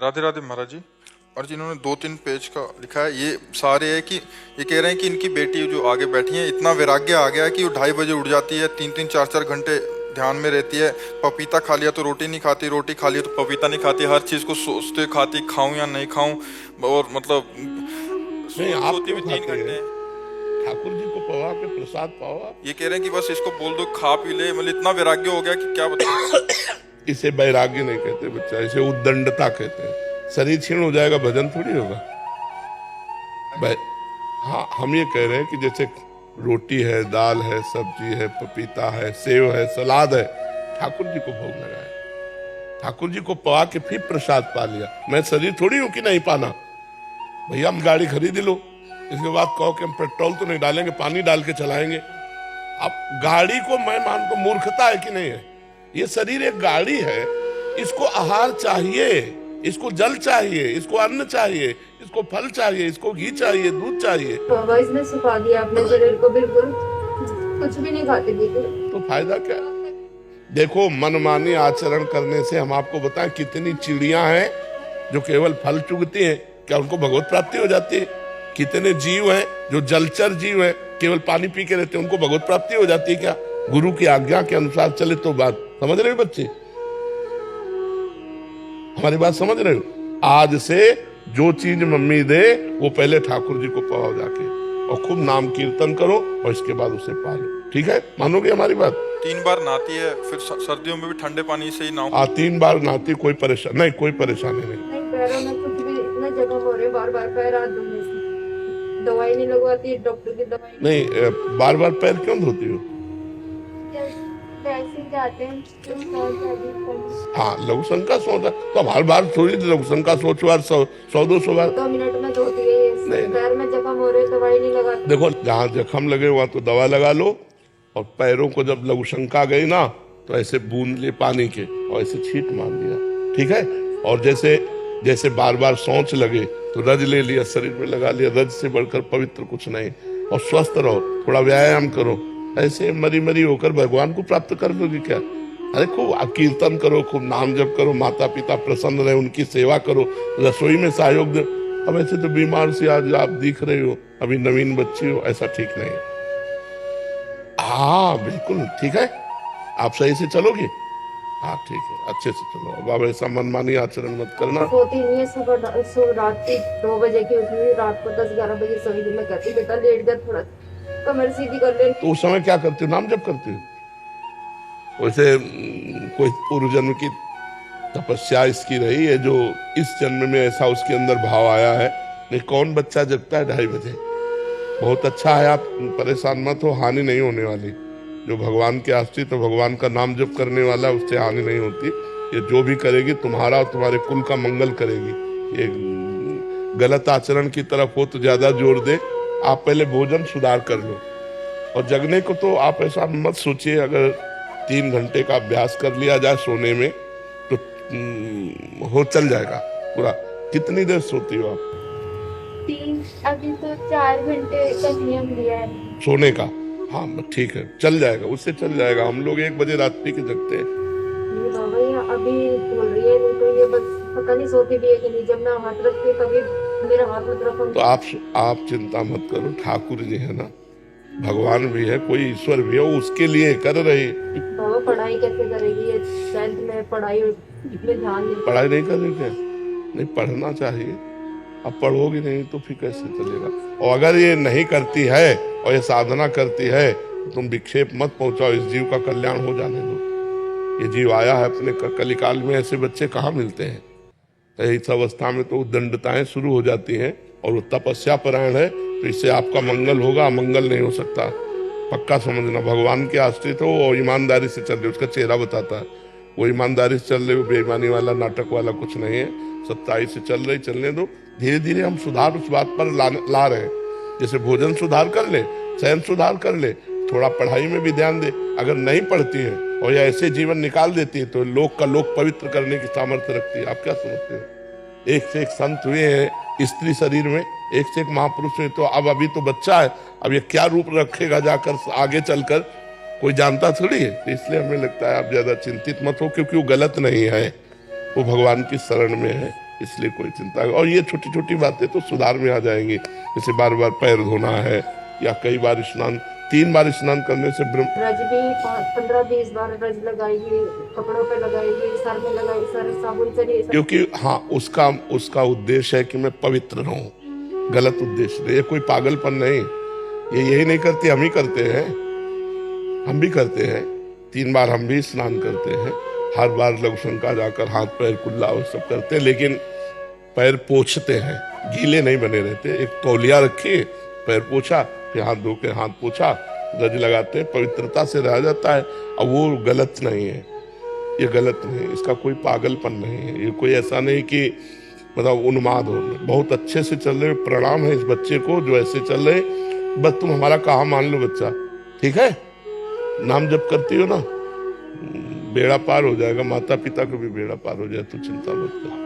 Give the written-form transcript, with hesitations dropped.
राधे राधे महाराज जी। और जिन्होंने 2-3 पेज का लिखा है, ये सारे है कि ये कह रहे हैं कि इनकी बेटी जो आगे बैठी है, इतना वैराग्य आ गया है कि वो 2:30 बजे उठ जाती है, 3-3 4-4 घंटे ध्यान में रहती है। पपीता खा लिया तो रोटी नहीं खाती, रोटी खा लिया तो पपीता नहीं खाती, हर चीज को सोचते खाती, खाऊं या नहीं खाऊं। और मतलब नहीं, आप सोती क्यों भी 3 घंटे खाते हैं? हैं। ठाकुर जी को पवा के प्रसाद पाओ आप। ये कह रहे हैं कि बस इसको बोल दो खा पी ले, मतलब इतना वैराग्य हो गया कि क्या बताऊं। इसे वैराग्य नहीं कहते बच्चा, इसे उद्दंडता कहते हैं। शरीर क्षीण हो जाएगा, भजन थोड़ी होगा। बै- हाँ, हम ये कह रहे हैं कि जैसे रोटी है, दाल है, सब्जी है, पपीता है, सेव है, सलाद है, ठाकुर जी को भोग लगाया, ठाकुर जी को पवा के फिर प्रसाद पा लिया। मैं शरीर थोड़ी हूं कि नहीं पाना। भैया हम गाड़ी खरीद लो, इसके बाद कहो कि हम पेट्रोल तो नहीं डालेंगे, पानी डाल के चलाएंगे। अब गाड़ी को मैं मानता हूं मूर्खता है कि नहीं है। ये शरीर एक गाड़ी है, इसको आहार चाहिए, इसको जल चाहिए, इसको अन्न चाहिए, इसको फल चाहिए, इसको घी चाहिए, दूध चाहिए। बाबा इसने सुखा दिया अपने शरीर को, बिल्कुल कुछ भी नहीं खाते बिल्कुल। तो फायदा क्या है? देखो, मनमानी आचरण करने से हम आपको बताएं कितनी चिड़ियां हैं जो केवल फल चुगती हैं, क्या उनको भगवत प्राप्ति हो जाती है? कितने जीव हैं जो जलचर जीव हैं, केवल पानी पी के रहते हैं, उनको भगवत प्राप्ति हो जाती है क्या? गुरु की आज्ञा के अनुसार चले तो बात समझ रहे हो बच्चे? हमारी बात समझ रहे हो? आज से जो चीज मम्मी दे वो पहले ठाकुर जी को पवाओ जाके, और खूब नाम कीर्तन करो, और इसके बाद उसे पालो। ठीक है, मानोगे हमारी बात? 3 बार नहाती है, फिर सर्दियों में भी ठंडे पानी से ही नहाओ। 3 बार नहाती, कोई परेशानी नहीं, कोई परेशानी नहीं। नहीं, पैरों में कुछ भी इतना जख्म हो रहे, बार बार पैर हाथ धोने से। दवाई नहीं लगवाती, डॉक्टर की दवाई नहीं, बार बार पैर क्यों धोती हो? ऐसे जाते हैं हाँ, लघु शंका सोच, तो अब हर बार थोड़ी लघु शंका सोचो यार, 100-200 बार। 2 मिनट में धोती है ये। नहीं। पैर में जख्म हो रहे, दवाई नहीं लगाती। देखो, जहां जख्म लगे वहां तो दवा लगा लो, और पैरों को जब लघु शंका गई ना, तो ऐसे बूंद ले पानी के और ऐसे छींट मार दिया। ठीक है? और जैसे जैसे बार बार सोच लगे तो रज ले लिया, शरीर में लगा लिया। रज से बढ़कर पवित्र कुछ नहीं। और स्वस्थ रहो, थोड़ा व्यायाम करो, ऐसे मरी मरी होकर भगवान को प्राप्त कर लोगे क्या? अरे खूब कीर्तन करो, खूब नाम जप करो, माता पिता प्रसन्न रहे, उनकी सेवा करो, रसोई में सहयोग दो। अब ऐसे तो बीमार से आज आप दिख रहे हो, अभी नवीन बच्ची हो, ऐसा ठीक नहीं। हाँ बिल्कुल ठीक है, आप सही से चलोगे? हाँ ठीक है, अच्छे से चलो। अब आप ऐसा मनमानी आचरण मत करना। सोती नहीं है, सुबह रात की 2 बजे की उठी हुई, रात को 10-11 बजे सोई थी। मैं कहती बेटा लेट जा, थोड़ा कमर सीधी कर ले। तो उस समय क्या करते हो? नाम जप करते हो? वैसे कोई पूर्व जन्म की तपस्या इसकी रही है जो इस जन्म में ऐसा उसके अंदर भाव आया है। नहीं, कौन बच्चा जगता है 2:30 बजे? बहुत अच्छा है, आप परेशान मत हो, हानि नहीं होने वाली। जो भगवान के आश्रित तो भगवान का नाम जप करने वाला, उससे हानि नहीं होती। ये जो भी करेगी तुम्हारा और तुम्हारे कुल का मंगल करेगी। ये गलत आचरण की तरफ हो तो ज्यादा जोर दे। आप पहले भोजन सुधार कर लो, और जगने को तो आप ऐसा मत सोचिए। अगर 3 घंटे का अभ्यास कर लिया जाए सोने में तो हो चल जाएगा पूरा। कितनी देर सोती हो आप? 3, अभी तो 4 घंटे का नियम लिया है सोने का? हाँ ठीक है, चल जाएगा, उससे चल जाएगा। हम लोग 1 बजे रात्रि के जगते हैं। ये बाबा, ये अभी बोल रही है, नहीं तो ये बस पता नहीं सोती भी है कि नहीं। जब मैं हाथ रखती कभी मेरा हाथ मत रखो। तो आप चिंता मत करो, ठाकुर जी है ना, भगवान भी है, कोई ईश्वर भी है, वो उसके लिए कर रही। बाबा पढ़ाई कैसे करेगी ये? 10th में पढ़ाई में ध्यान नहीं। पढ़ाई नहीं कर रही क्या? नहीं, पढ़ना चाहिए। अब पढ़ोगी नहीं तो फिर कैसे चलेगा? और अगर ये नहीं करती है और ये साधना करती है तो तुम विक्षेप मत पहुंचाओ, इस जीव का कल्याण हो जाने दो। ये जीव आया है अपने कलिकाल में, ऐसे बच्चे कहाँ मिलते हैं? तो इस अवस्था में तो दंडताएं शुरू हो जाती हैं, और वो तपस्या परायण है, तो इससे आपका मंगल होगा, अमंगल नहीं हो सकता। पक्का समझना, भगवान के आश्रित हो और ईमानदारी से चल रहे, उसका चेहरा बताता है। वो ईमानदारी से चल रहे हो, बेईमानी वाला नाटक वाला कुछ नहीं है। सच्चाई से चल रही, चलने दो। धीरे धीरे हम सुधार उस बात पर ला रहे हैं। जैसे भोजन सुधार कर ले, शयन सुधार कर ले, थोड़ा पढ़ाई में भी ध्यान दे। अगर नहीं पढ़ती है और या ऐसे जीवन निकाल देती है तो लोक का लोक पवित्र करने की सामर्थ्य रखती है। आप क्या समझते हो? एक से एक संत हुए हैं स्त्री शरीर में, एक से एक महापुरुष हुए। तो अब अभी तो बच्चा है, अब ये क्या रूप रखेगा जाकर आगे चलकर, कोई जानता थोड़ी है। तो इसलिए हमें लगता है आप ज्यादा चिंतित मत हो, क्योंकि वो गलत नहीं है, वो भगवान की शरण में है। इसलिए कोई चिंता। और ये छोटी छोटी बातें तो सुधार में आ जाएंगी, जैसे बार बार पैर धोना है, या कई बार स्नान, 3 बार स्नान करने से रज भी 15-20 बार रज लगाएगी, कपड़ों पे लगाएगी, सर में लगाएगी, सर साबुन से नहीं। क्योंकि हाँ, उसका उद्देश्य है कि मैं पवित्र रहूं, गलत उद्देश्य नहीं, ये कोई पागलपन नहीं। ये यही नहीं करती, हम ही करते हैं, हम भी करते हैं। 3 बार हम भी स्नान करते हैं, हर बार लघुशंका जाकर हाथ पैर कुल्ला वो सब करते हैं, लेकिन पैर पोंछते हैं, गीले नहीं बने रहते। एक तौलिया रखिए, पैर पोछा, फिर हाथ धो के हाथ पोछा, रज लगाते हैं, पवित्रता से रह जाता है। अब वो गलत नहीं है, ये गलत नहीं, इसका कोई पागलपन नहीं है, ये कोई ऐसा नहीं कि मतलब उन्माद हो। बहुत अच्छे से चल रहे, प्रणाम है इस बच्चे को जो ऐसे चल रहे। बस तुम हमारा कहा मान लो बच्चा, ठीक है, नाम जप करती हो ना, बेड़ा पार हो जाएगा, माता पिता का भी बेड़ा पार हो जाए, तो चिंता मत करो।